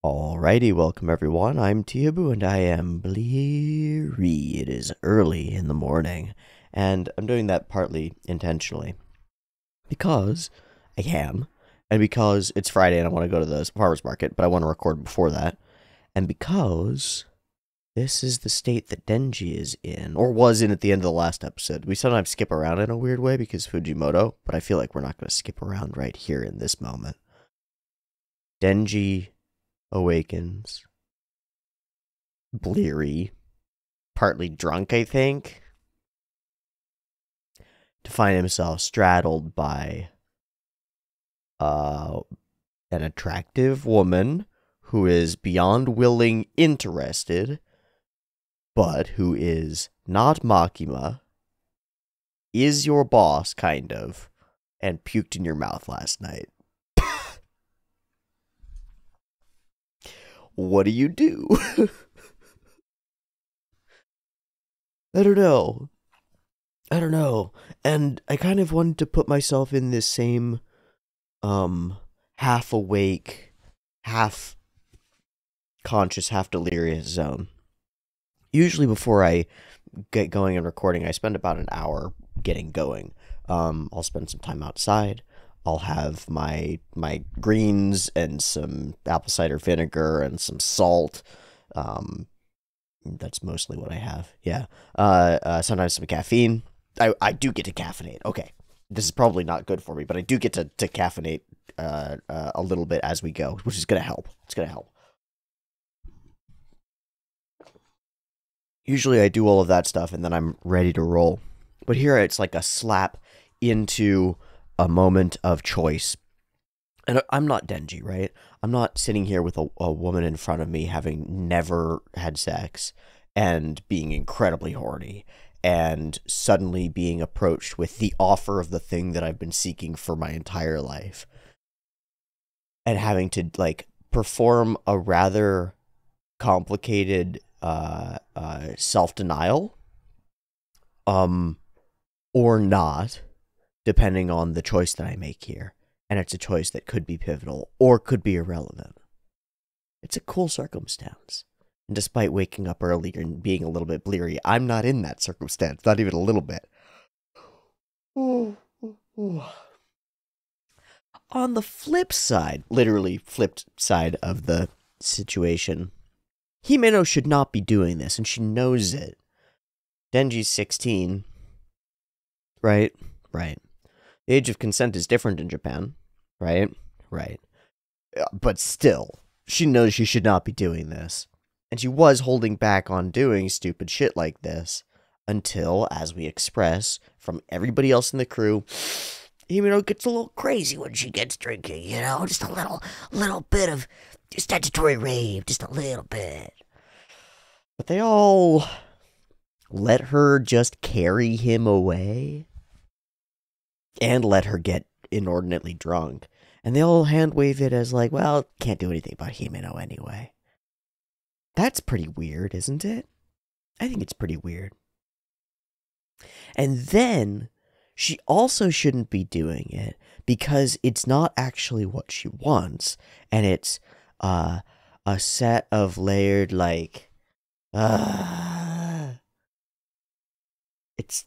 Alrighty, welcome everyone. I'm Tiabu and I am bleary. It is early in the morning, and I'm doing that partly intentionally because I can, and because it's Friday and I want to go to the farmer's market, but I want to record before that, and because this is the state that Denji is in, or was in at the end of the last episode. We sometimes skip around in a weird way because Fujimoto, but I feel like we're not going to skip around right here in this moment. Denji awakens bleary, partly drunk, I think, to find himself straddled by uh, an attractive woman who is beyond willing interested, but who is not Makima, is your boss, kind of, and puked in your mouth last night. What do you do? I don't know. I don't know. And I kind of wanted to put myself in this same half awake, half conscious, half delirious zone. Usually before I get going and recording, I spend about an hour getting going. I'll spend some time outside. I'll have my greens and some apple cider vinegar and some salt. That's mostly what I have. Yeah. Sometimes some caffeine. I do get to caffeinate. Okay. This is probably not good for me, but I do get to caffeinate a little bit as we go, which is going to help. It's going to help. Usually I do all of that stuff and then I'm ready to roll. But here it's like a slap into a moment of choice. And I'm not Denji, right? I'm not sitting here with a woman in front of me having never had sex and being incredibly horny and suddenly being approached with the offer of the thing that I've been seeking for my entire life and having to like perform a rather complicated self-denial or not, depending on the choice that I make here. And it's a choice that could be pivotal or could be irrelevant. It's a cool circumstance. And despite waking up earlier and being a little bit bleary, I'm not in that circumstance, not even a little bit. Ooh, ooh, ooh. On the flip side, literally flipped side of the situation, Himeno should not be doing this, and she knows it. Denji's 16, right? Right. The age of consent is different in Japan, right? Right. But still, she knows she should not be doing this. And she was holding back on doing stupid shit like this until, as we express from everybody else in the crew, Himeno gets a little crazy when she gets drinking, just a little bit of statutory rave, just a little bit. But they all let her just carry him away and let her get inordinately drunk. And they all hand wave it as like, well, can't do anything about Himeno anyway. That's pretty weird, isn't it? I think it's pretty weird. And then she also shouldn't be doing it because it's not actually what she wants. And it's a set of layered, like,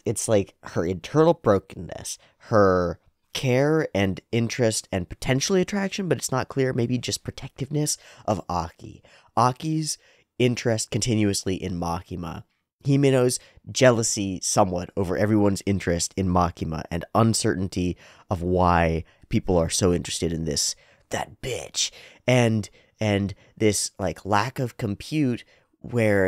it's like her internal brokenness, her care and interest and potentially attraction, but it's not clear, maybe just protectiveness of Aki. Aki's interest continuously in Makima. Himeno's jealousy somewhat over everyone's interest in Makima and uncertainty of why people are so interested in that bitch. And this like lack of compute where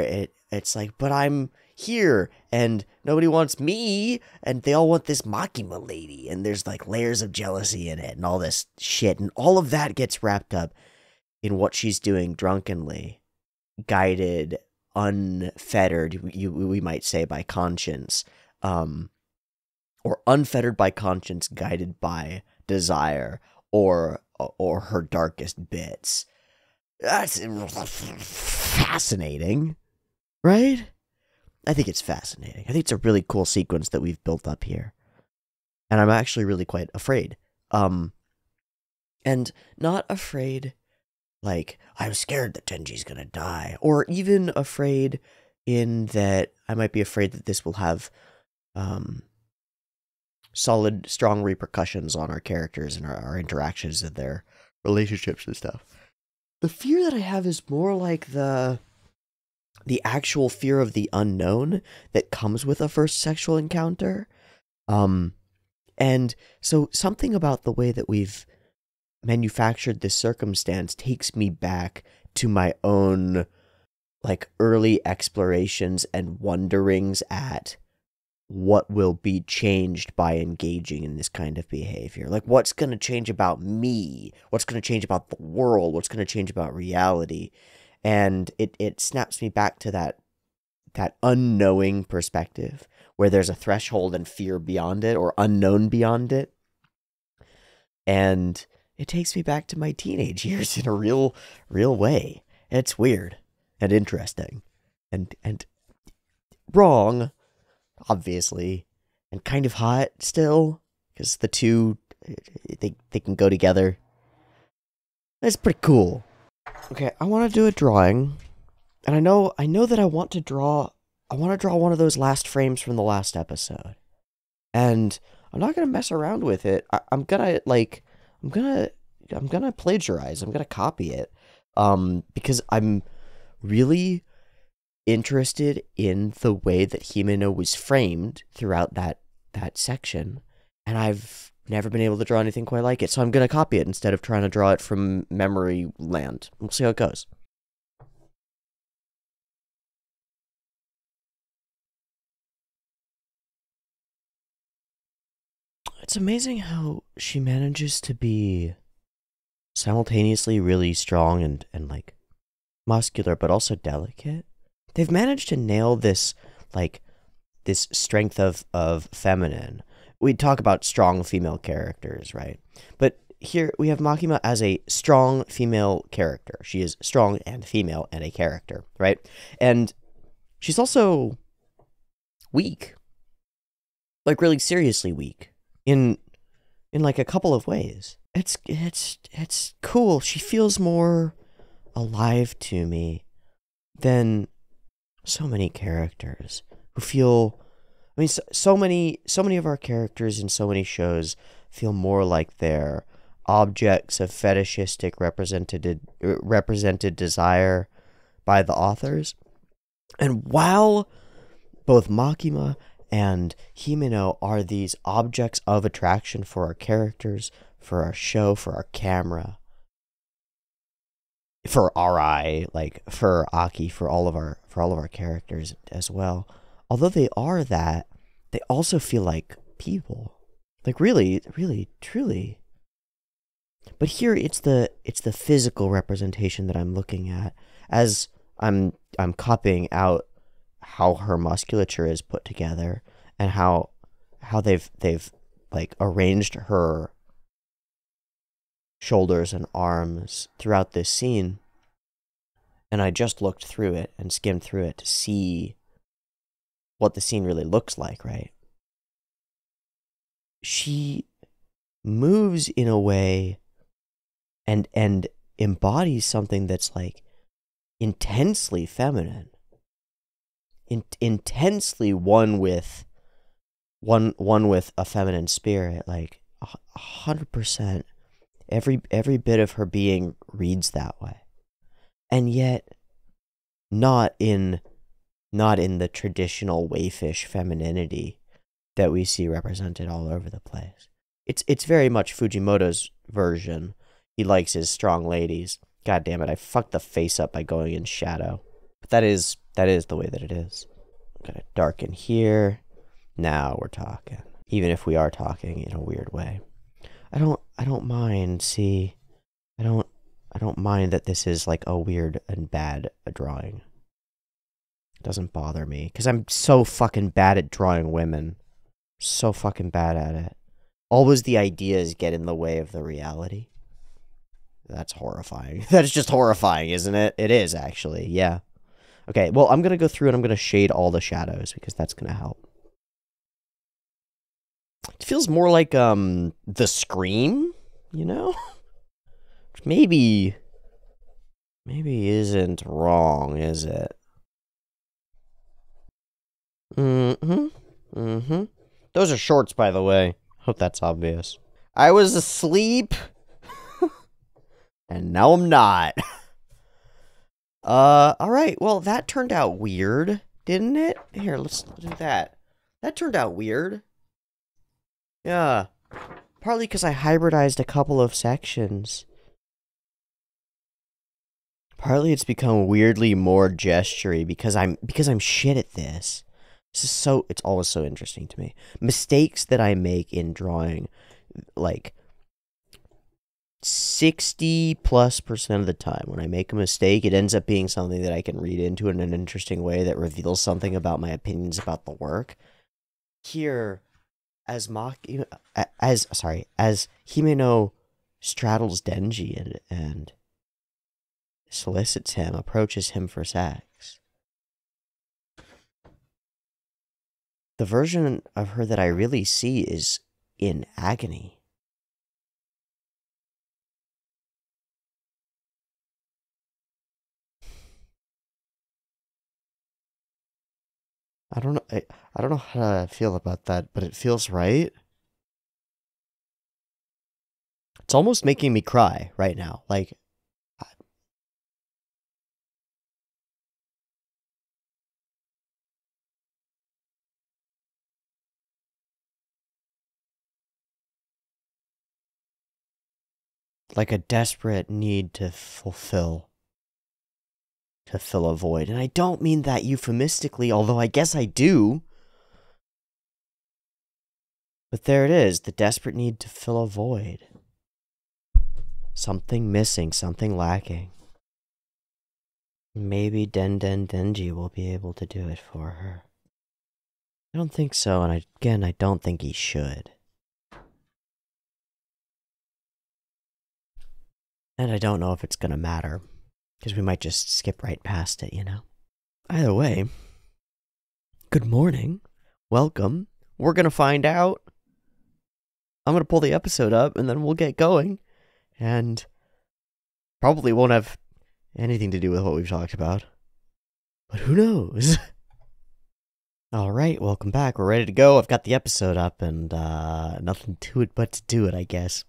it's like, but I'm here and nobody wants me and they all want this Makima lady and there's like layers of jealousy in it and all this shit and all of that gets wrapped up in what she's doing drunkenly, guided, unfettered, we might say, by conscience, or unfettered by conscience, guided by desire or her darkest bits. That's fascinating, right? I think it's fascinating. I think it's a really cool sequence that we've built up here. And I'm actually really quite afraid. And not afraid like, I'm scared that Tenji's gonna die, or even afraid in that I might be afraid that this will have solid, strong repercussions on our characters and our interactions and their relationships and stuff. The fear that I have is more like the actual fear of the unknown that comes with a first sexual encounter. And so something about the way that we've manufactured this circumstance takes me back to my own like early explorations and wonderings at what will be changed by engaging in this kind of behavior. Like, what's going to change about me? What's going to change about the world? What's going to change about reality? And it snaps me back to that unknowing perspective where there's a threshold and fear beyond it, or unknown beyond it. And it takes me back to my teenage years in a real way. It's weird and interesting and wrong, obviously, and kind of hot still, because the two, they can go together. It's pretty cool. Okay, I want to do a drawing, and I know that I want to draw one of those last frames from the last episode, and I'm not gonna mess around with it. I'm gonna plagiarize. I'm gonna copy it, because I'm really interested in the way that Himeno was framed throughout that section, and I've never been able to draw anything quite like it, so I'm gonna copy it instead of trying to draw it from memory land. We'll see how it goes. It's amazing how she manages to be simultaneously really strong and like muscular, but also delicate. They've managed to nail this, like, this strength of feminine. We talk about strong female characters, right? But here we have Makima as a strong female character. She is strong and female and a character, right? And she's also weak. Like, really seriously weak. In like a couple of ways. It's cool. She feels more alive to me than so many characters who feel, I mean, so many of our characters in so many shows feel more like they're objects of fetishistic represented desire by the authors. And while both Makima and Himeno are these objects of attraction for our characters, for our show, for our camera, for our eye, like for Aki, for all of our characters as well. Although they are that, they also feel like people. Like really, really, truly. But here it's the physical representation that I'm looking at as I'm copying out how her musculature is put together and how they've like arranged her shoulders and arms throughout this scene. And I just looked through it and skimmed through it to see what the scene really looks like, right? She moves in a way and embodies something that's like intensely feminine. Intensely one with a feminine spirit, like 100%. Every bit of her being reads that way, and yet not in the traditional waifish femininity that we see represented all over the place. It's very much Fujimoto's version. He likes his strong ladies. God damn it, I fucked the face up by going in shadow. But that is the way that it is. I'm gonna darken here. Now we're talking. Even if we are talking in a weird way. I don't mind, see. I don't mind that this is like a weird and bad drawing. It doesn't bother me. Because I'm so fucking bad at drawing women. So fucking bad at it. Always the ideas get in the way of the reality. That's horrifying. That's just horrifying, isn't it? It is, actually, yeah. Okay, well, I'm going to go through and I'm going to shade all the shadows because that's going to help. It feels more like, The Scream, you know? Maybe maybe isn't wrong, is it? Mm-hmm. Mm-hmm. Those are shorts, by the way. Hope that's obvious. I was asleep, and now I'm not. Alright, well, that turned out weird, didn't it? Here, let's do that. That turned out weird. Yeah. Partly because I hybridized a couple of sections. Partly it's become weirdly more gestury because I'm shit at this. It's always so interesting to me. Mistakes that I make in drawing, like 60+% of the time when I make a mistake, it ends up being something that I can read into in an interesting way that reveals something about my opinions about the work. Here, as Himeno straddles Denji and solicits him, approaches him for sex. The version of her that I really see is in agony. I don't know. I don't know how to feel about that, but it feels right. It's almost making me cry right now. Like a desperate need to fill a void. And I don't mean that euphemistically, although I guess I do. But there it is, the desperate need to fill a void. Something missing, something lacking. Maybe Denji will be able to do it for her. I don't think so, and I don't think he should. And I don't know if it's gonna matter, because we might just skip right past it, you know? Either way, good morning, welcome, we're gonna find out. I'm gonna pull the episode up, and then we'll get going, and probably won't have anything to do with what we've talked about. But who knows? Alright, welcome back. We're ready to go. I've got the episode up and nothing to it but to do it, I guess.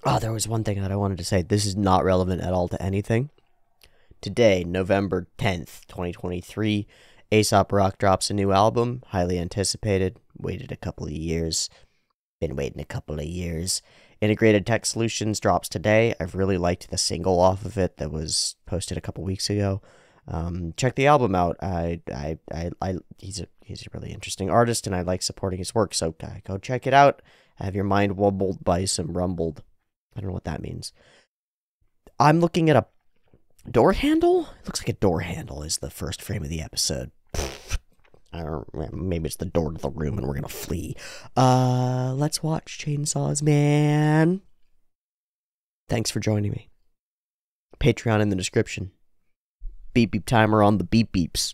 Oh, there was one thing that I wanted to say. This is not relevant at all to anything. Today, November 10th, 2023, Aesop Rock drops a new album. Highly anticipated. Waited a couple of years. Been waiting a couple of years. Integrated Tech Solutions drops today. I've really liked the single off of it that was posted a couple weeks ago. Check the album out. He's a really interesting artist, and I like supporting his work. So go check it out. Have your mind wobbled by some rumbled. I don't know what that means. I'm looking at a door handle. It looks like a door handle is the first frame of the episode. I don't. Maybe it's the door to the room, and we're gonna flee. Let's watch Chainsaws Man. Thanks for joining me. Patreon in the description. Beep beep timer on the beep beeps.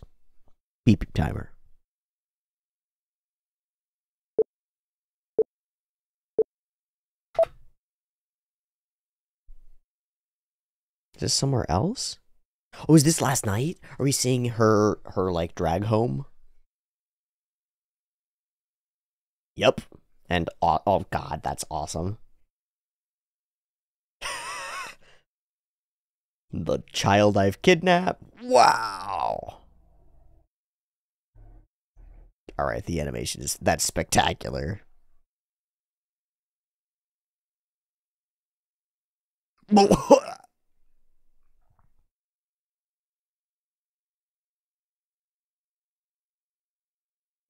Beep beep timer. Is this somewhere else? Oh, is this last night? Are we seeing her like drag home? Yep. And oh god, that's awesome. The child I've kidnapped. Wow. All right, the animation that's spectacular.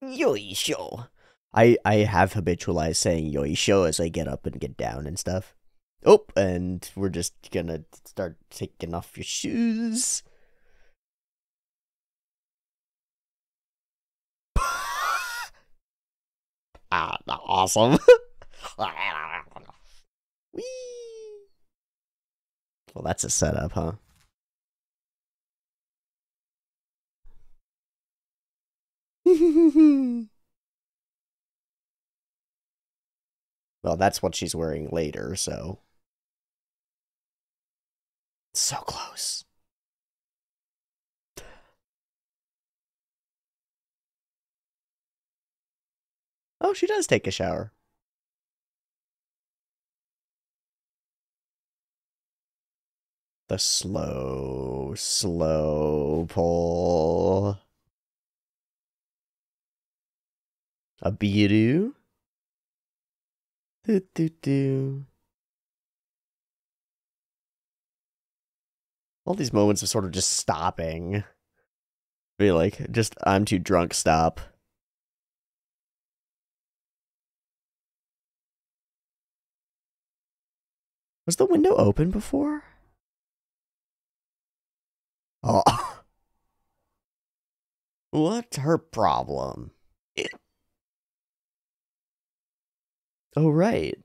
Yoisho. I have habitualized saying yoisho as I get up and get down and stuff. Oh, and we're just gonna start taking off your shoes. Awesome. Whee! Well, that's a setup, huh? Well, that's what she's wearing later, so. So close. Oh, she does take a shower. The slow, slow pull. A biru. Do, do, do. All these moments of sort of just stopping. Be like, just, I'm too drunk, stop. Was the window open before? Oh. What's her problem? Oh, right.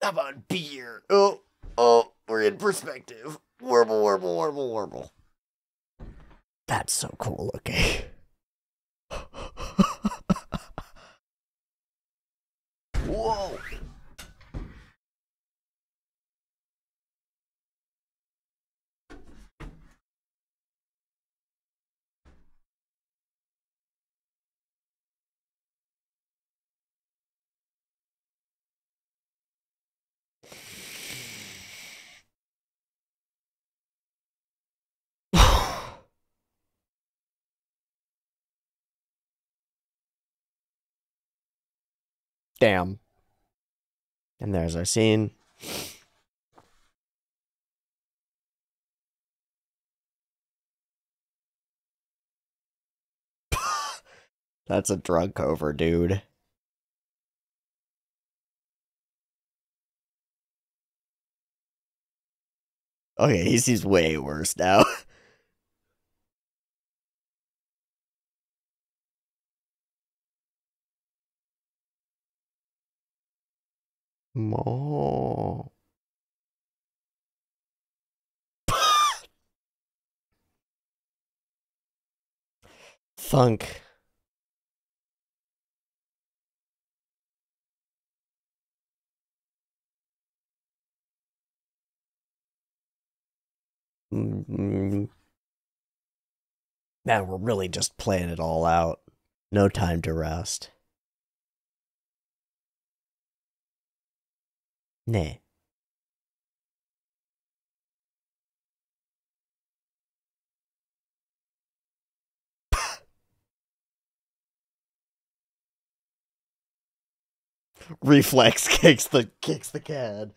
How about beer? Oh, we're in perspective. Warble, warble, warble, warble. That's so cool looking. Whoa. Damn. And there's our scene. That's a drunk over, dude. Okay, he seems way worse now. More. Thunk. Man, we're really just playing it all out. No time to rest. Nah. Reflex kicks the can.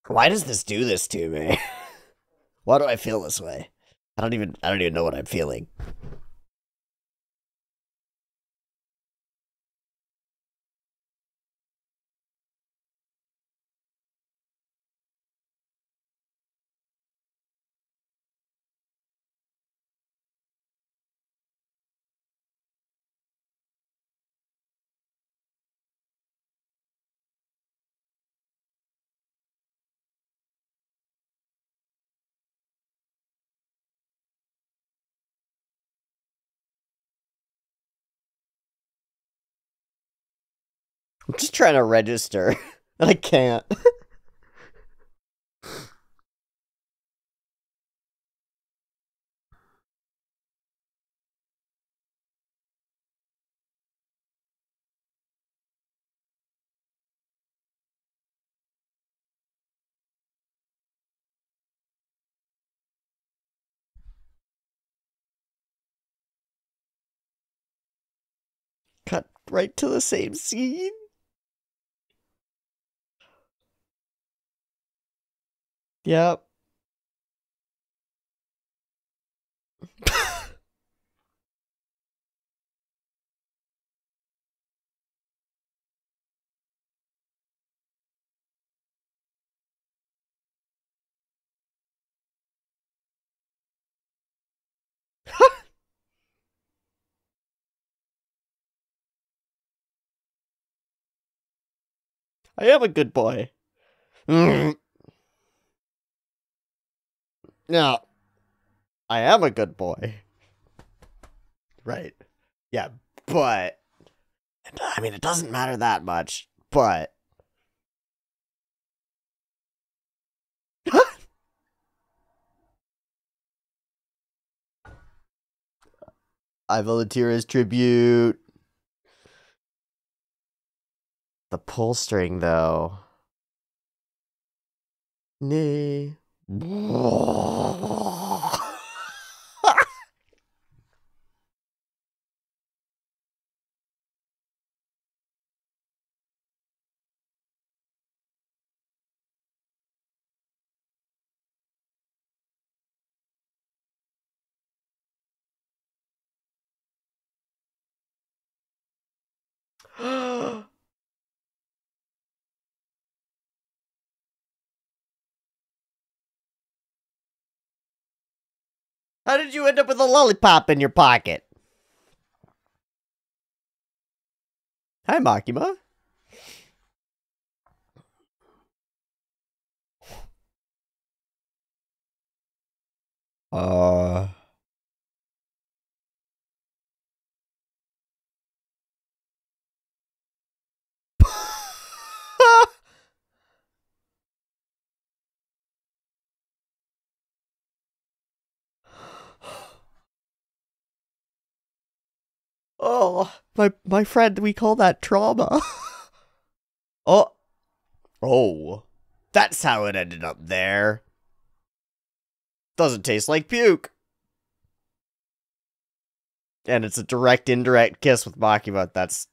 Why does this do this to me? Why do I feel this way? I don't even know what I'm feeling. I'm just trying to register. And I can't. Cut right to the same scene. Yep. I am a good boy. Now, I am a good boy. Right. Yeah, but... I mean, it doesn't matter that much, but... I volunteer as tribute. The pull string, though. Nay. How did you end up with a lollipop in your pocket? Hi, Makima. Uh... Oh, my friend, we call that trauma. Oh. Oh. That's how it ended up there. Doesn't taste like puke. And it's a direct, indirect kiss with Makima. That's...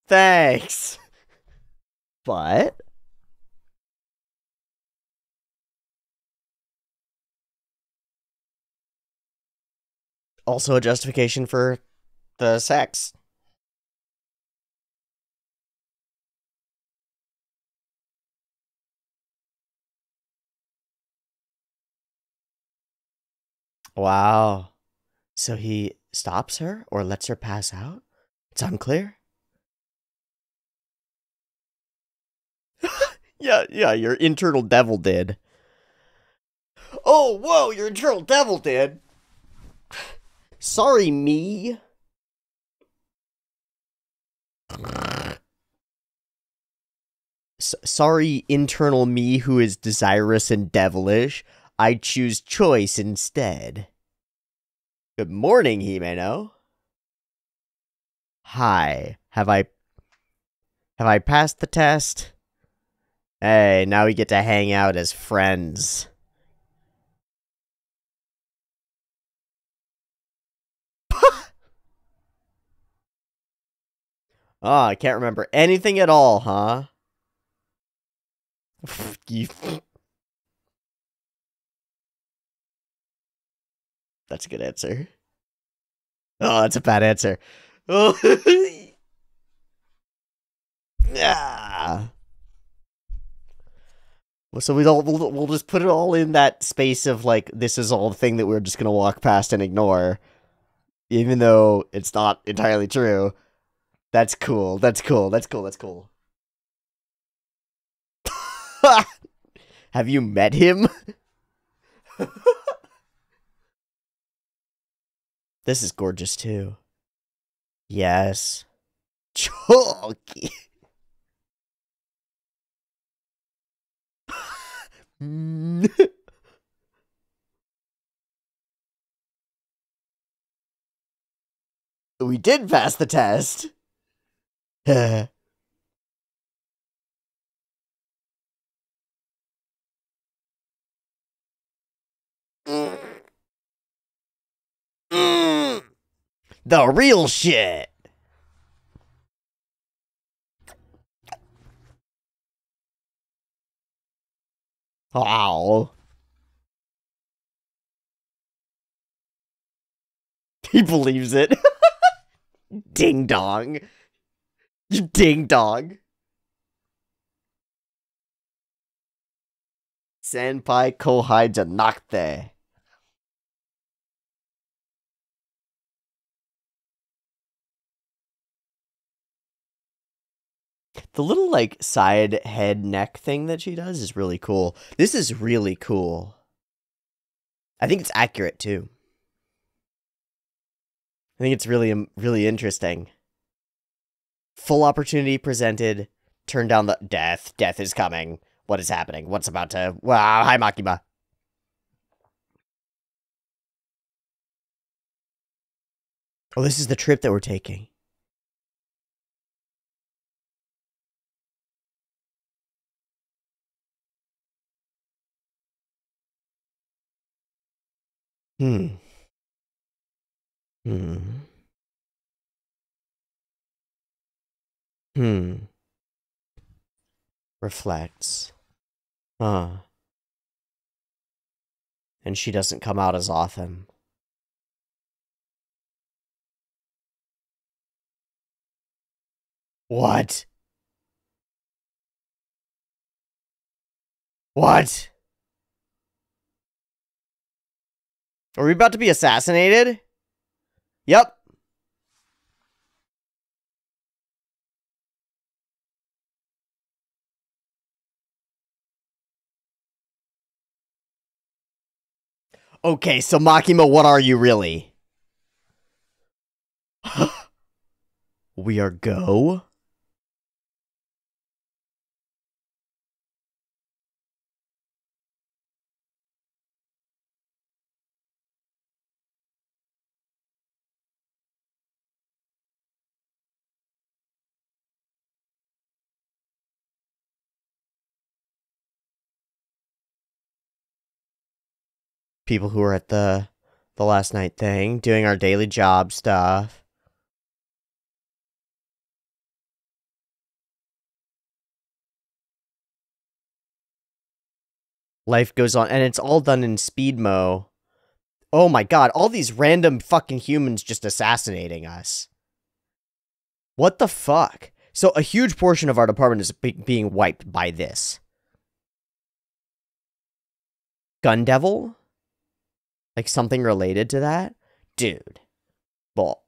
Thanks. But... also a justification for the sex. Wow. So he stops her or lets her pass out? It's unclear. Yeah, your internal devil did. Oh, whoa, your internal devil did. Sorry, me. Sorry, internal me who is desirous and devilish. I choose choice instead. Good morning, Himeno. Hi. Have I passed the test? Hey, now we get to hang out as friends. Oh, I can't remember anything at all, huh? That's a good answer. Oh, that's a bad answer. Oh. Yeah. So we'll just put it all in that space of like, this is all the thing that we're just gonna walk past and ignore, even though it's not entirely true. That's cool. That's cool. That's cool. That's cool. Have you met him? This is gorgeous too. Yes. Chalky. We did pass the test. The real shit. Wow. He believes it. Ding dong. Ding dong. Senpai Kohai Janakte. The little, like, side head neck thing that she does is really cool. This is really cool. I think it's accurate, too. I think it's really, really interesting. Full opportunity presented. Turn down the death. Death is coming. What is happening? What's about to... Wow, hi, Makima. Oh, this is the trip that we're taking. Hmm. Reflects. Huh. And she doesn't come out as often. What? What? Are we about to be assassinated? Yep. Okay, so Makima, what are you really? We are go? People who are at the last night thing, doing our daily job stuff. Life goes on, and it's all done in speed mo. Oh my god, all these random fucking humans just assassinating us. What the fuck? So a huge portion of our department is being wiped by this. Gun Devil? Like something related to that? Dude. Well.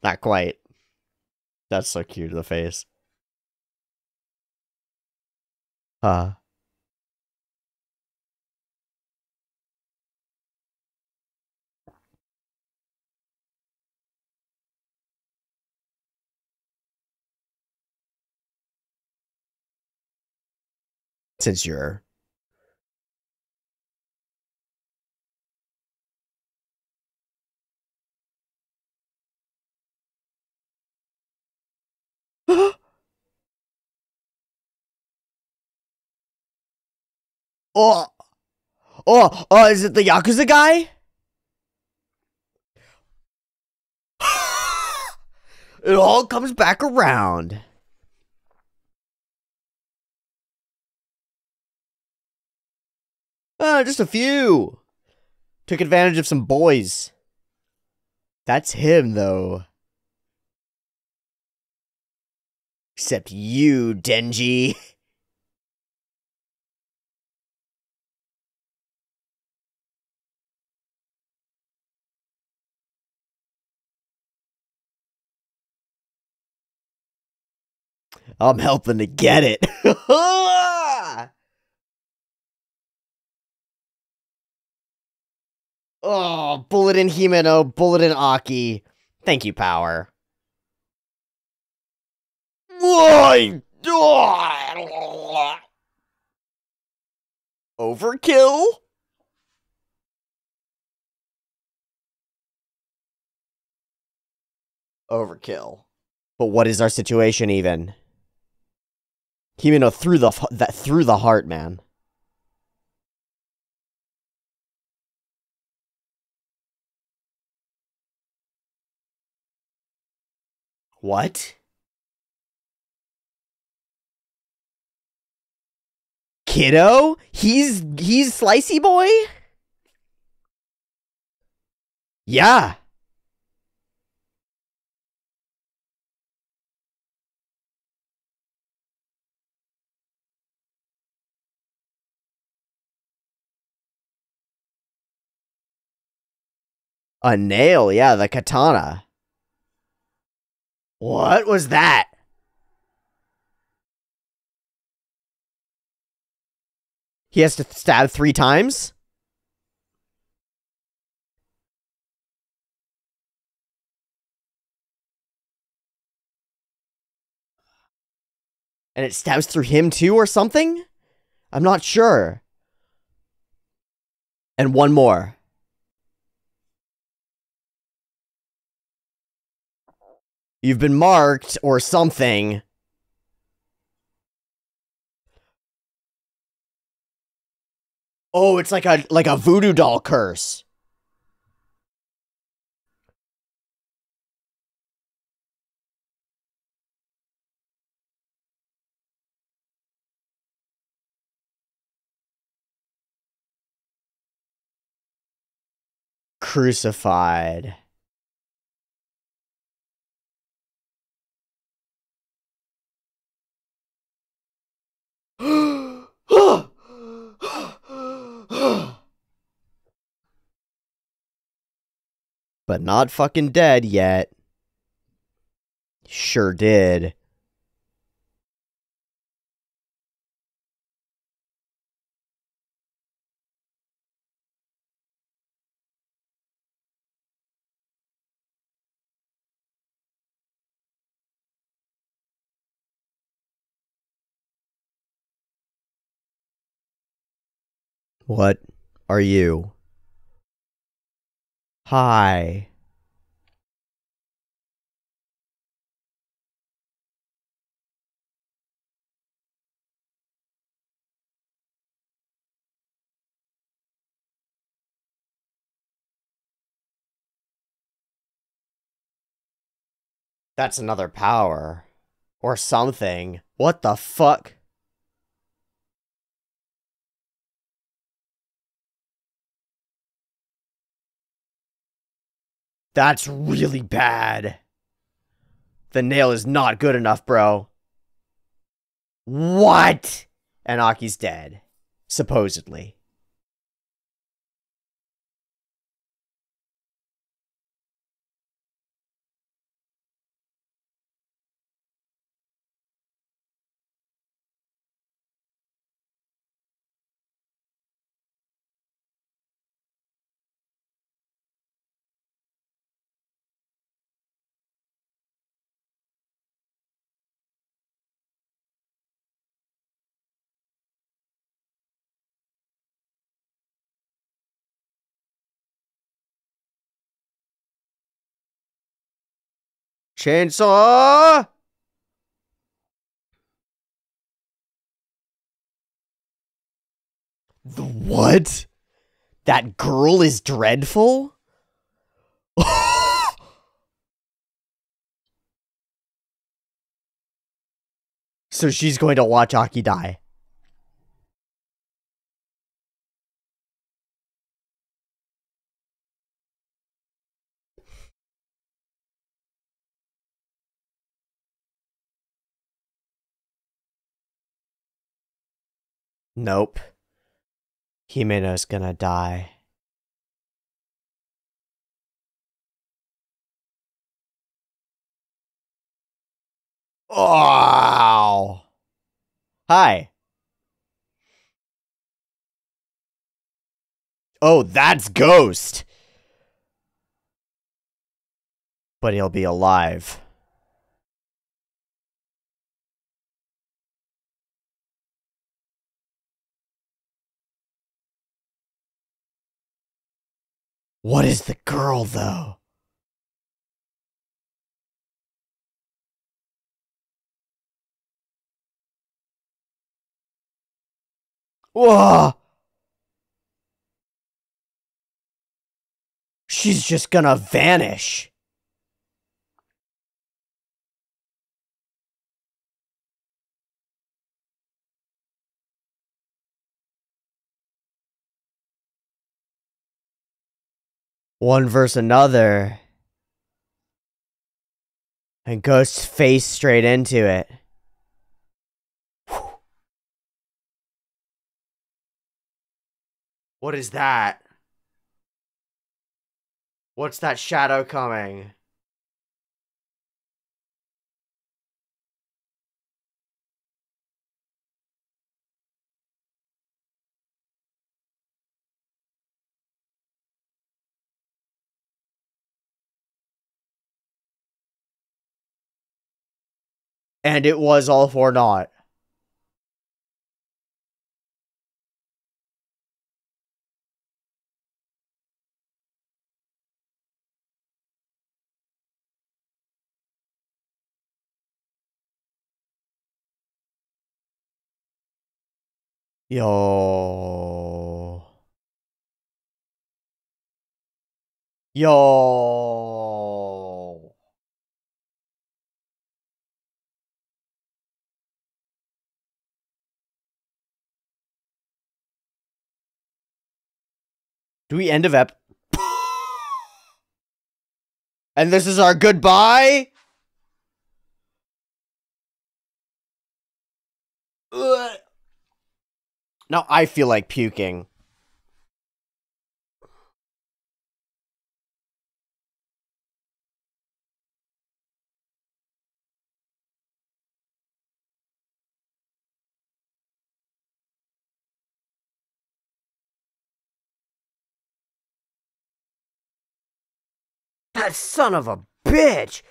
Not quite. That's so cute to the face. Since you're... Oh! Oh, is it the Yakuza guy? It all comes back around. Just a few. Took advantage of some boys. That's him, though. Except you, Denji. I'm helping to get it. Oh, bullet in Himeno, bullet in Aki. Thank you, Power. Overkill? Overkill. But what is our situation even? Himeno through the heart, man. What? Kiddo? He's Slicey Boy? Yeah. A nail, yeah, the katana. What was that? He has to stab 3 times? And it stabs through him too or something? I'm not sure. And one more. You've been marked or something. Oh, it's like a voodoo doll curse. Crucified. But not fucking dead yet. Sure did. What are you? Hi. That's another power. Or something. What the fuck? That's really bad. The nail is not good enough, bro. What? And Aki's dead. Supposedly. Chainsaw! The what? That girl is dreadful? So she's going to watch Aki die. Nope. Himena's gonna die. Oh! Hi. Oh, that's Ghost! But he'll be alive. What is the girl, though? Whoa! She's just gonna vanish. One versus another. And Ghost face straight into it. What is that? What's that shadow coming? And it was all for naught. Yo. Yo. Do we end of And this is our goodbye? Ugh. Now I feel like puking. That son of a bitch!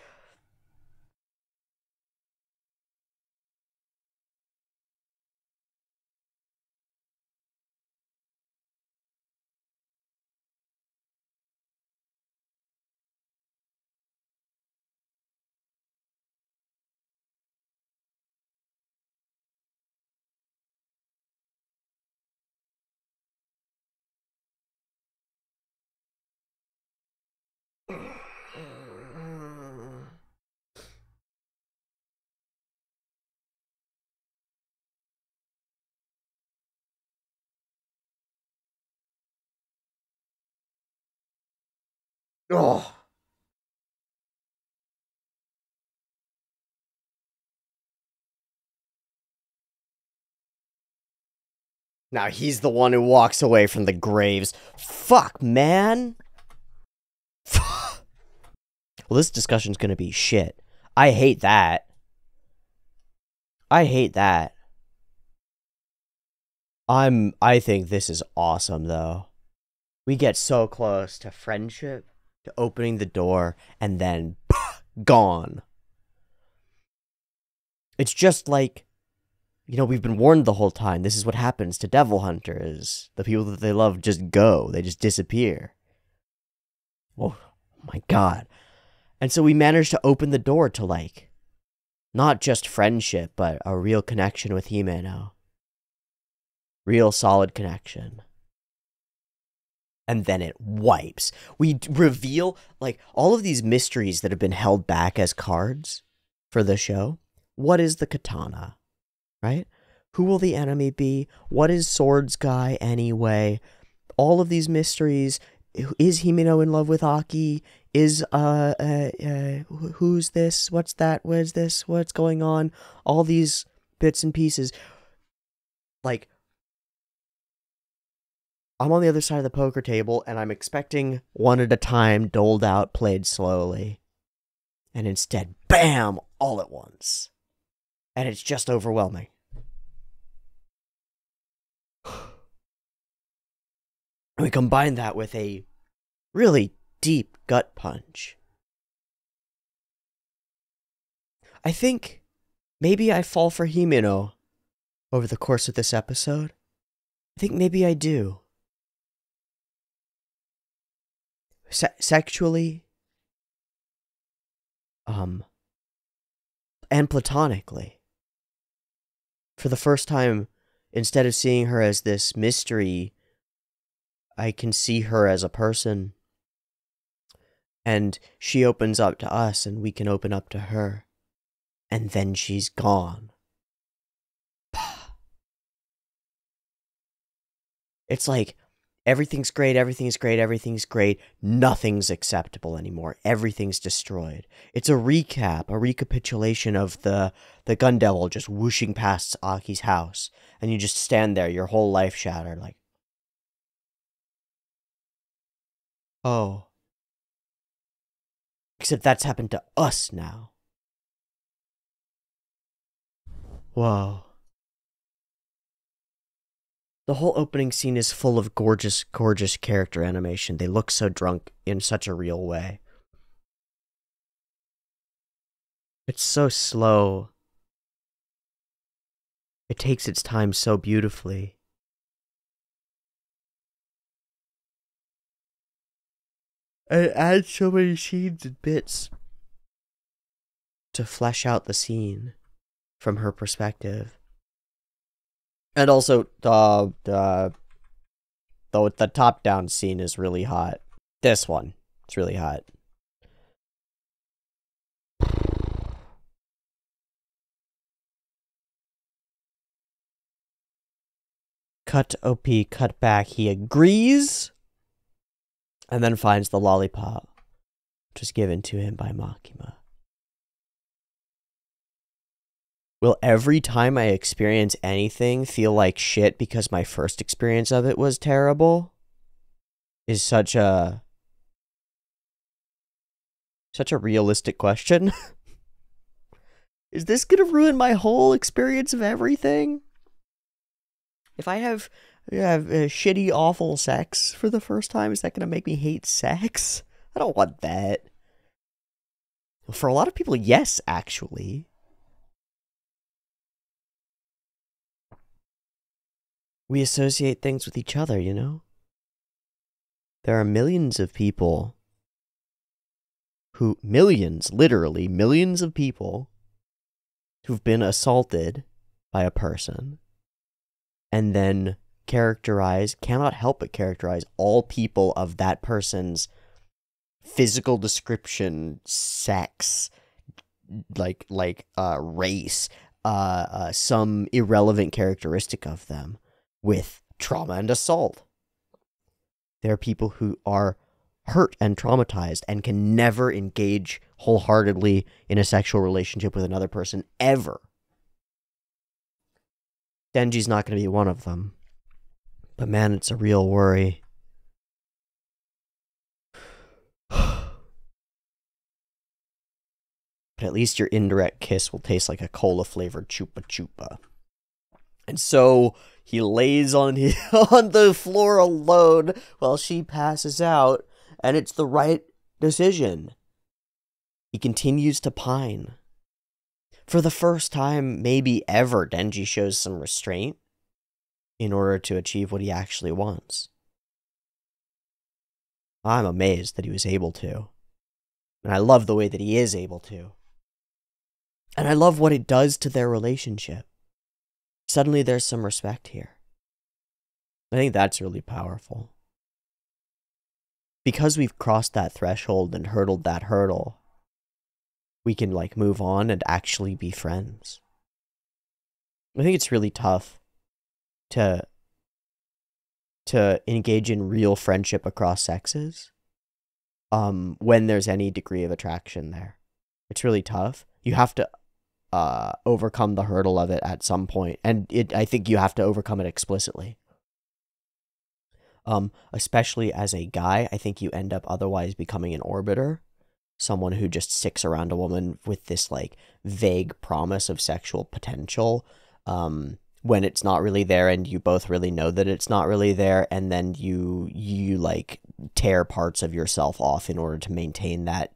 Oh. Now he's the one who walks away from the graves. Fuck, man. Well, this discussion's gonna be shit. I hate that. I hate that. I think this is awesome, though. We get so close to friendship, to opening the door, and then gone. It's just like, you know, we've been warned the whole time. This is what happens to devil hunters. The people that they love just go. They just disappear. Oh my god. And so we managed to open the door to, like, not just friendship, but a real connection with Himeno. Real solid connection. And then it wipes. We reveal, like, all of these mysteries that have been held back as cards for the show. What is the katana? Right? Who will the enemy be? What is Swords Guy anyway? All of these mysteries. Is Himeno in love with Aki? Is, who's this? What's that? What is this? What's going on? All these bits and pieces. Like, I'm on the other side of the poker table, and I'm expecting one at a time, doled out, played slowly. And instead, bam, all at once. And it's just overwhelming. We combine that with a really deep gut punch. I think maybe I fall for Himeno over the course of this episode. I think maybe I do. Sexually, and platonically. For the first time, instead of seeing her as this mystery, I can see her as a person. And she opens up to us, and we can open up to her. And then she's gone. It's like, everything's great, everything's great, everything's great. Nothing's acceptable anymore. Everything's destroyed. It's a recap, a recapitulation of the gun devil just whooshing past Aki's house. And you just stand there, your whole life shattered, like, oh, Except that's happened to us now. Whoa. The whole opening scene is full of gorgeous, gorgeous character animation. They look so drunk in such a real way. It's so slow. It takes its time so beautifully. And it adds so many scenes and bits to flesh out the scene from her perspective. And also, the top-down scene is really hot. This one, it's really hot. Cut OP, cut back. He agrees, and then finds the lollipop, which was given to him by Makima. Will every time I experience anything feel like shit because my first experience of it was terrible? Is such a realistic question. Is this gonna ruin my whole experience of everything? If I have shitty, awful sex for the first time, is that gonna make me hate sex? I don't want that. For a lot of people, yes, actually. We associate things with each other, you know? There are millions of people literally millions of people who've been assaulted by a person and then cannot help but characterize all people of that person's physical description, sex, race, some irrelevant characteristic of them with trauma and assault. There are people who are hurt and traumatized and can never engage wholeheartedly in a sexual relationship with another person ever. Denji's not going to be one of them. But man, it's a real worry. But at least your indirect kiss will taste like a cola-flavored Chupa Chupa. And so he lays on the floor alone while she passes out, and it's the right decision. He continues to pine. For the first time, maybe ever, Denji shows some restraint in order to achieve what he actually wants. I'm amazed that he was able to. And I love the way that he is able to. And I love what it does to their relationship. Suddenly there's some respect here. I think that's really powerful. Because we've crossed that threshold and hurdled that hurdle, we can move on and actually be friends. I think it's really tough to engage in real friendship across sexes when there's any degree of attraction there. It's really tough. You have to overcome the hurdle of it at some point, and I think you have to overcome it explicitly. Especially as a guy, I think you end up otherwise becoming an orbiter, someone who just sticks around a woman with this vague promise of sexual potential, when it's not really there, and you both really know that it's not really there, and then you tear parts of yourself off in order to maintain that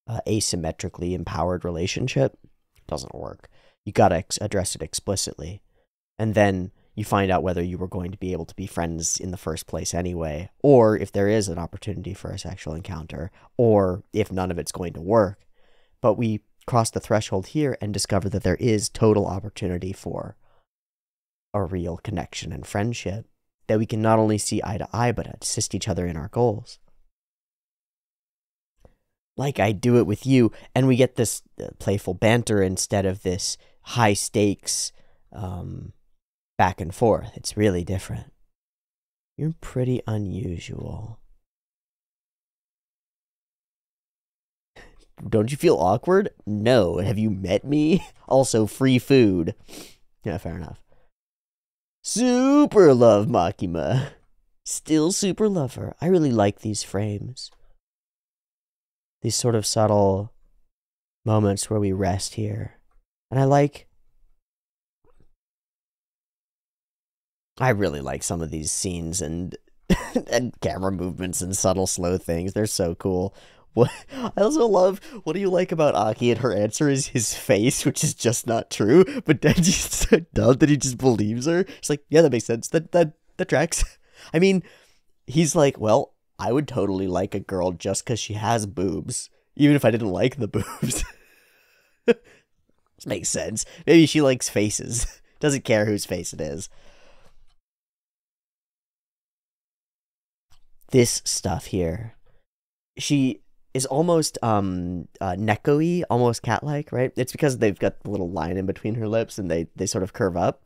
asymmetrically empowered relationship. It doesn't work. You gotta address it explicitly, and then you find out whether you were going to be able to be friends in the first place anyway, or if there is an opportunity for a sexual encounter, or if none of it's going to work. But we cross the threshold here and discover that there is total opportunity for a real connection and friendship, that we can not only see eye to eye, but assist each other in our goals. Like I do it with you, and we get this playful banter instead of this high stakes back and forth. It's really different. You're pretty unusual. Don't you feel awkward? No. Have you met me? Also, free food. Yeah, fair enough. Super love Makima. Still super love her. I really like these frames. these sort of subtle moments where we rest here. And I really like some of these scenes and and camera movements and subtle slow things. They're so cool. What I also love, what do you like about Aki? And her answer is his face, which is just not true. But Denji's so dumb that he just believes her. It's like, yeah, that makes sense. That tracks. I mean, he's like, well, I would totally like a girl just because she has boobs, even if I didn't like the boobs. This makes sense. Maybe she likes faces. Doesn't care whose face it is. This stuff here. She is almost Neko-y, almost cat-like, right? It's because they've got the little line in between her lips and they sort of curve up.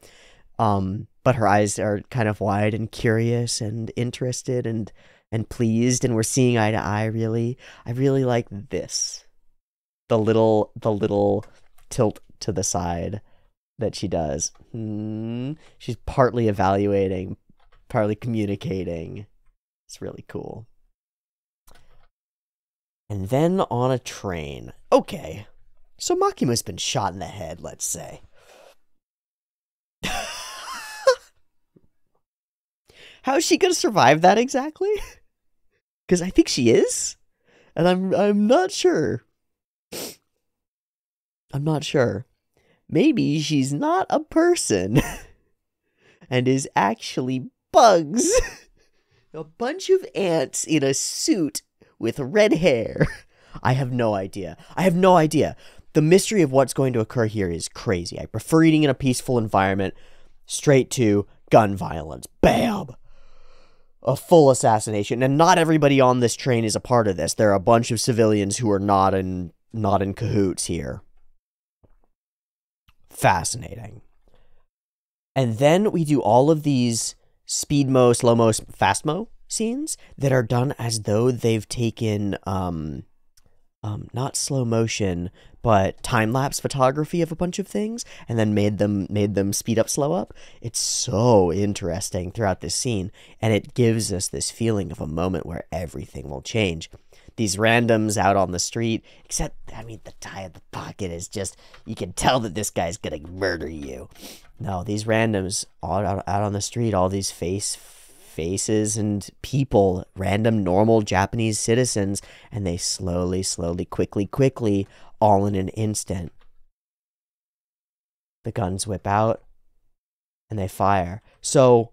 But her eyes are kind of wide and curious and interested and pleased, and we're seeing eye to eye, really. I really like this. The little tilt to the side that she does. She's partly evaluating, partly communicating. It's really cool. And then on a train. Okay. So Makima's been shot in the head, let's say. How is she gonna survive that exactly? Because I think she is. And I'm not sure. I'm not sure. Maybe she's not a person. And is actually bugs. A bunch of ants in a suit with red hair. I have no idea. The mystery of what's going to occur here is crazy. I prefer eating in a peaceful environment. Straight to gun violence. Bam! A full assassination. And not everybody on this train is a part of this. There are a bunch of civilians who are not in cahoots here. Fascinating. And then we do all of these speed-mo, slow-mo, fast-mo scenes that are done as though they've taken not slow motion but time-lapse photography of a bunch of things and then made them speed up, slow up. It's so interesting throughout this scene, and it gives us this feeling of a moment where everything will change. These randoms out on the street, except, I mean, the tie in the pocket is just, you can tell that this guy's gonna murder you. No, these randoms out on the street, all these faces and people, random normal Japanese citizens, and they slowly, quickly, all in an instant. The guns whip out and they fire. So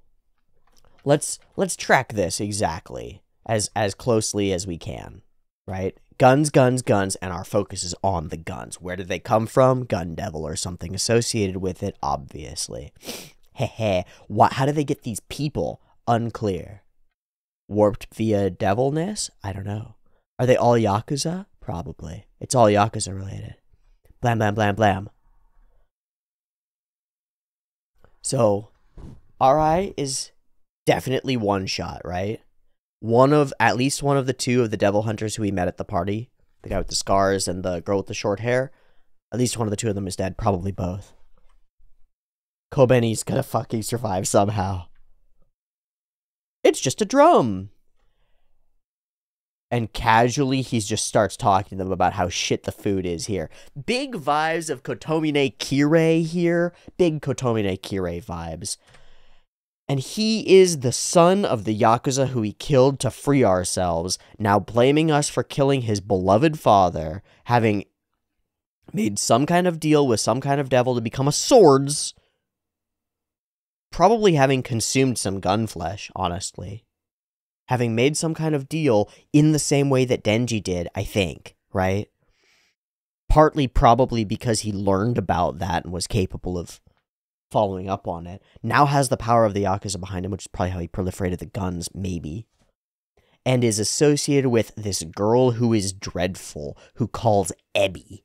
let's track this exactly as closely as we can, right? Guns, and our focus is on the guns. Where did they come from? Gun Devil or something associated with it, obviously. Hehe. How did they get these people? Unclear. Warped via devilness? I don't know. Are they all Yakuza? Probably. It's all Yakuza related. Blam, blam, blam, blam. So, RI is definitely one shot, right? At least one of the two of the devil hunters who we met at the party, the guy with the scars and the girl with the short hair, at least one of the two of them is dead, probably both. Kobeni's gonna fucking survive somehow. It's just a drum. And casually, he just starts talking to them about how shit the food is here. Big vibes of Kotomine Kirei here. Big Kotomine Kirei vibes. And he is the son of the Yakuza who he killed to free ourselves, now blaming us for killing his beloved father, having made some kind of deal with some kind of devil to become a swords, probably having consumed some gun flesh, honestly. Having made some kind of deal in the same way that Denji did, I think, right? Partly probably because he learned about that and was capable of following up on it. Now has the power of the Yakuza behind him, which is probably how he proliferated the guns, maybe. And is associated with this girl who is dreadful, who calls Ebi.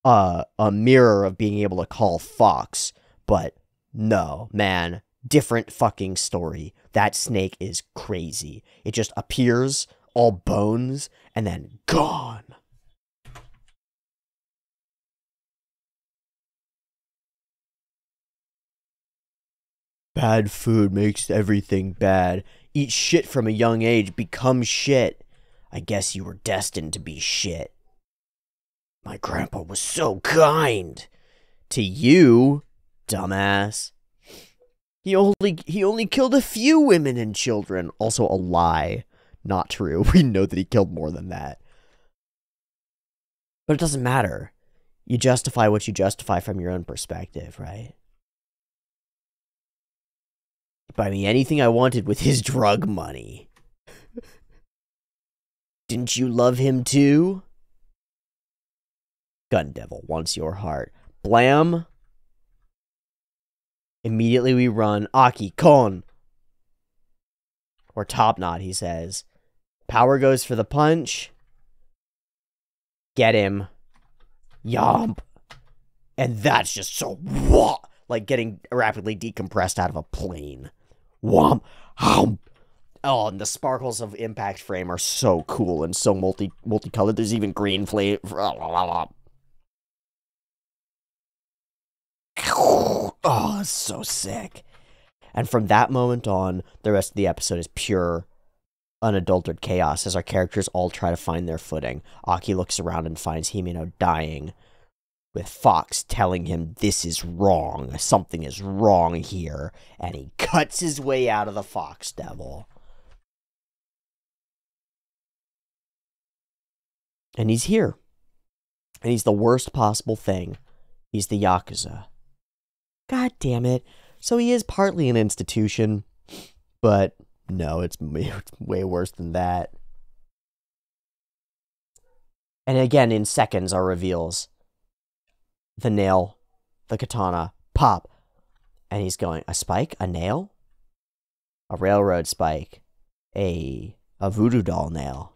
A mirror of being able to call Fox. But no, man, different fucking story. That snake is crazy. It just appears, all bones, and then gone. Bad food makes everything bad. Eat shit from a young age, become shit. I guess you were destined to be shit. My grandpa was so kind. To you, dumbass. He only killed a few women and children. Also a lie. Not true. We know that he killed more than that. But it doesn't matter. You justify what you justify from your own perspective, right? Buy me anything I wanted with his drug money. Didn't you love him too? Gun Devil wants your heart. Blam. Immediately we run. Aki, Kon. Or Top Knot, he says. Power goes for the punch. Get him. Yomp. And that's just so like getting rapidly decompressed out of a plane. Womp. Hump. Oh, and the sparkles of Impact Frame are so cool and so multicolored. There's even green flame. Oh, it's so sick. And from that moment on, the rest of the episode is pure, unadulterated chaos as our characters all try to find their footing. Aki looks around and finds Himeno dying, with Fox telling him this is wrong, something is wrong here, and he cuts his way out of the Fox Devil. And he's here. And he's the worst possible thing. He's the Yakuza. God damn it. So he is partly an institution, but no, it's way worse than that. And again, in seconds, our reveals. The nail, the katana, pop. And he's going, a spike? A nail? A railroad spike. A voodoo doll nail.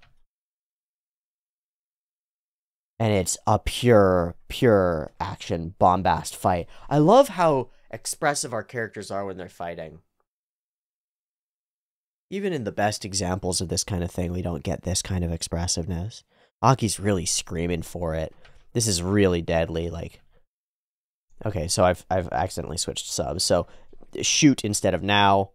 And it's a pure action, bombast fight. I love how expressive our characters are when they're fighting. Even in the best examples of this kind of thing, we don't get this kind of expressiveness. Aki's really screaming for it. This is really deadly, like... Okay, so I've accidentally switched subs. So, shoot instead of now.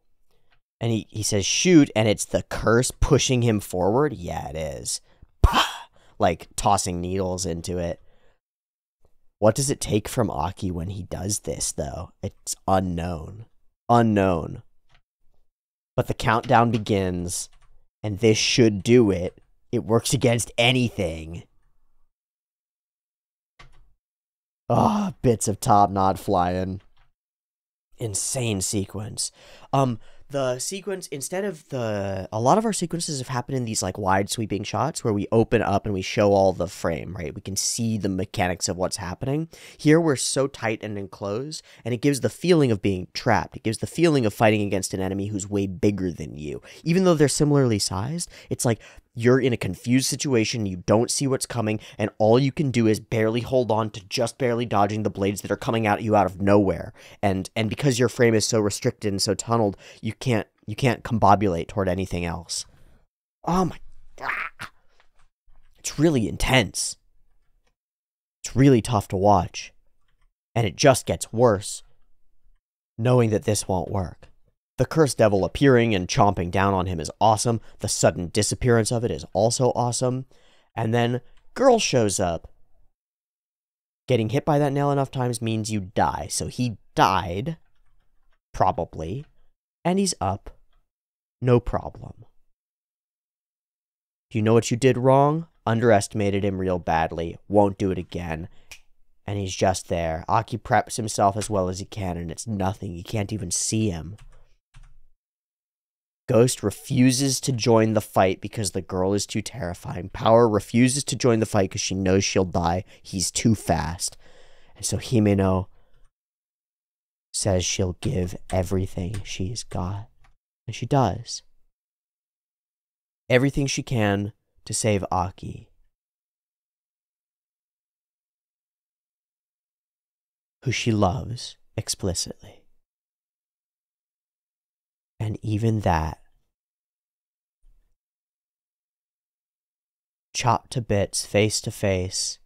And he says shoot, and it's the curse pushing him forward? Yeah, it is. Like, tossing needles into it. What does it take from Aki when he does this, though? It's unknown. Unknown. But the countdown begins, and this should do it. It works against anything. Ah, bits of Top Knot flying. Insane sequence. The sequence, instead of a lot of our sequences have happened in these like wide sweeping shots where we open up and we show all the frame, right? We can see the mechanics of what's happening. Here we're so tight and enclosed, and it gives the feeling of being trapped. It gives the feeling of fighting against an enemy who's way bigger than you. Even though they're similarly sized, it's like you're in a confused situation, you don't see what's coming, and all you can do is barely hold on to just barely dodging the blades that are coming at you out of nowhere. And because your frame is so restricted and so tunneled, you can't combobulate toward anything else. Oh my God. It's really intense. It's really tough to watch. And it just gets worse, knowing that this won't work. The cursed devil appearing and chomping down on him is awesome. The sudden disappearance of it is also awesome. And then girl shows up. Getting hit by that nail enough times means you die. So he died, probably, and he's up. No problem. Do you know what you did wrong? Underestimated him real badly. Won't do it again. And he's just there. Aki preps himself as well as he can, and it's nothing. You can't even see him. Ghost refuses to join the fight because the girl is too terrifying. Power refuses to join the fight because she knows she'll die. He's too fast. And so Himeno says she'll give everything she's got. And she does. Everything she can to save Aki, who she loves explicitly. And even that, chopped to bits, face to face,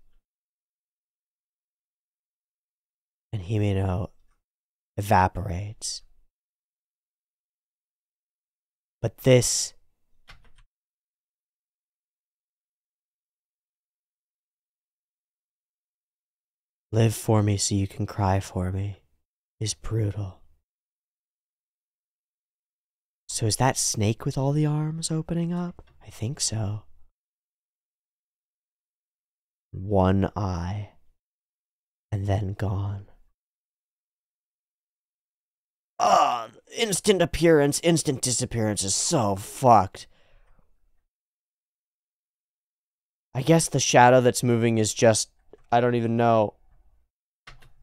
and Himeno evaporates. But this Live for me so you can cry for me is brutal. So is that snake with all the arms opening up? I think so. One eye. And then gone. Instant appearance, instant disappearance is so fucked. I guess the shadow that's moving is just, I don't even know.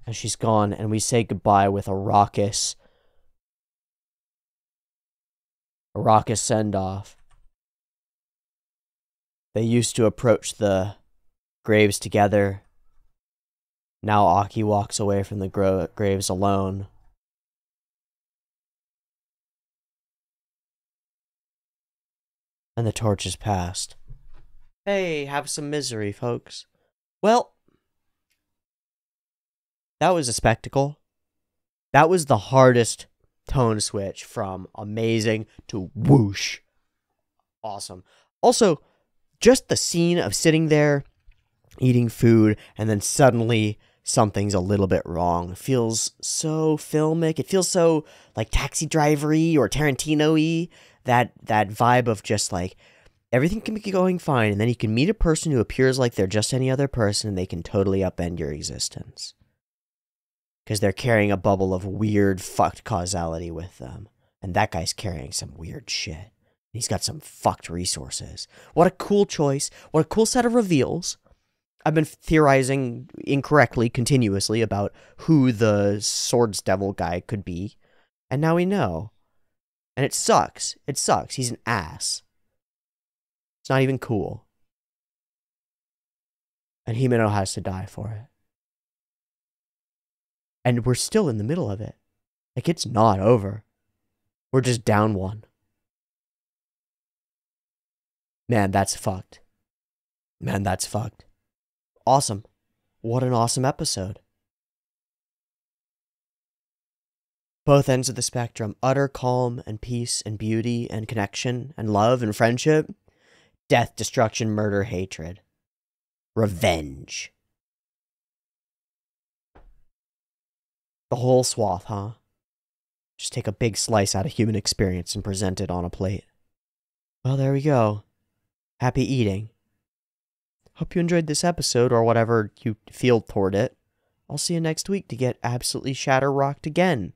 And she's gone, and we say goodbye with a raucous send-off. They used to approach the graves together. Now Aki walks away from the graves alone. And the torch is passed. Hey, have some misery, folks. Well, that was a spectacle. That was the hardest tone switch from amazing to whoosh. Awesome. Also, just the scene of sitting there, eating food, and then suddenly something's a little bit wrong. It feels so filmic. It feels so like Taxi Driver-y or Tarantino-y. That vibe of just like, everything can be going fine, and then you can meet a person who appears like they're just any other person, and they can totally upend your existence. Because they're carrying a bubble of weird, fucked causality with them. And that guy's carrying some weird shit. He's got some fucked resources. What a cool choice. What a cool set of reveals. I've been theorizing incorrectly, continuously, about who the Swords Devil guy could be. And now we know. And it sucks. It sucks. He's an ass. It's not even cool. And Himeno has to die for it. And we're still in the middle of it. Like, it's not over. We're just down one. Man, that's fucked. Man, that's fucked. Awesome. What an awesome episode. Both ends of the spectrum. Utter calm and peace and beauty and connection and love and friendship. Death, destruction, murder, hatred. Revenge. The whole swath, huh? Just take a big slice out of human experience and present it on a plate. Well, there we go. Happy eating. Hope you enjoyed this episode, or whatever you feel toward it. I'll see you next week to get absolutely shatter-rocked again.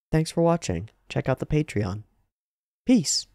Thanks for watching. Check out the Patreon. Peace.